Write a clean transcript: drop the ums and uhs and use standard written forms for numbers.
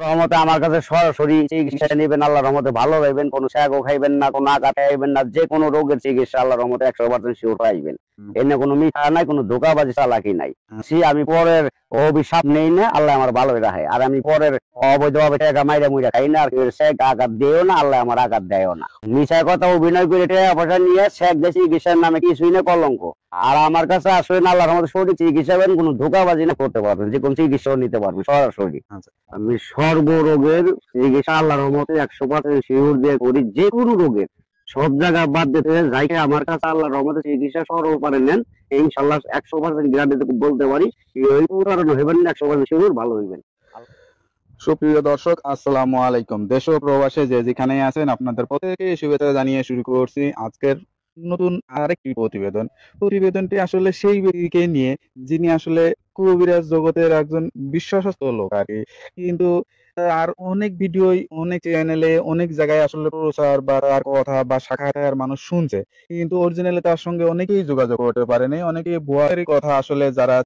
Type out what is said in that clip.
রহমতে আমার কাছে সরাসরি চিকিৎসা নেবেন, আল্লাহ রহমতে ভালো পাইবেন, কোনো শ্যাগও খাইবেন না, কোনো আঘাত খাইবেন না, যে কোনো রোগের চিকিৎসা আল্লাহ রহমতে 100% শিওর পাইবেন। এনে কোনো মিথ্যা নাই, কোনো ধোকাবাজি চালাকি নাই। আমি পরের অভিশাপ নেই না, আল্লাহ আমার ভালোই রাখে। আর আমি পরের অবৈধভাবে টাকা মাইরা মুইরা খাই না, আর কেউ শেখ আঘাত দেও না, আল্লাহ আমার আঘাত দেয়ও না। মিশার কথা অভিনয় করে টাকা পয়সা নিয়ে শেখ যে চিকিৎসার নামে কিছুই না, কলঙ্ক। আর আমার কাছে আসলে আল্লাহর রহমতে সঠিক চিকিৎসা পাবেন, কোনো ধোকাবাজি না করতে পারবেন, যে কোনো চিকিৎসাও নিতে পারবেন সরাসরি। আমি সর্বরোগের চিকিৎসা আল্লাহর রহমতে 100% শিওর দিয়ে করি। যে কোনো রোগের সব জায়গা বাদ দিতে যাইকে আমার কাছে আল্লাহর রহমতে চিকিৎসা সর্বপারে নেন, ইনশাল্লাহ 100% গ্যারান্টি বলতে পারি এই কারণ হইবেন 100% শিওর ভালো হইবেন। সুপ্রিয় দর্শক, আসসালামু আলাইকুম। দেশ ও প্রবাসে যে যেখানে আছেন, আপনাদের প্রত্যেককে শুভেচ্ছা জানিয়ে শুরু করছি আজকের নতুন আরেকটি প্রতিবেদনটি আসলে সেই ব্যক্তিকে নিয়ে যিনি আসলে কবিরাজ জগতের একজন বিশ্বস্ত লোক আর কি। কিন্তু আর অনেক ভিডিওই, অনেক চ্যানেলে, অনেক জায়গায় আসলে প্রচার বা তার কথা বা সাক্ষাৎকার মানুষ শুনছে, কিন্তু অরিজিনালি তার সঙ্গে অনেকেই যোগাযোগ করতে পারেনি। অনেকেই ভুয়ার কথা আসলে যারা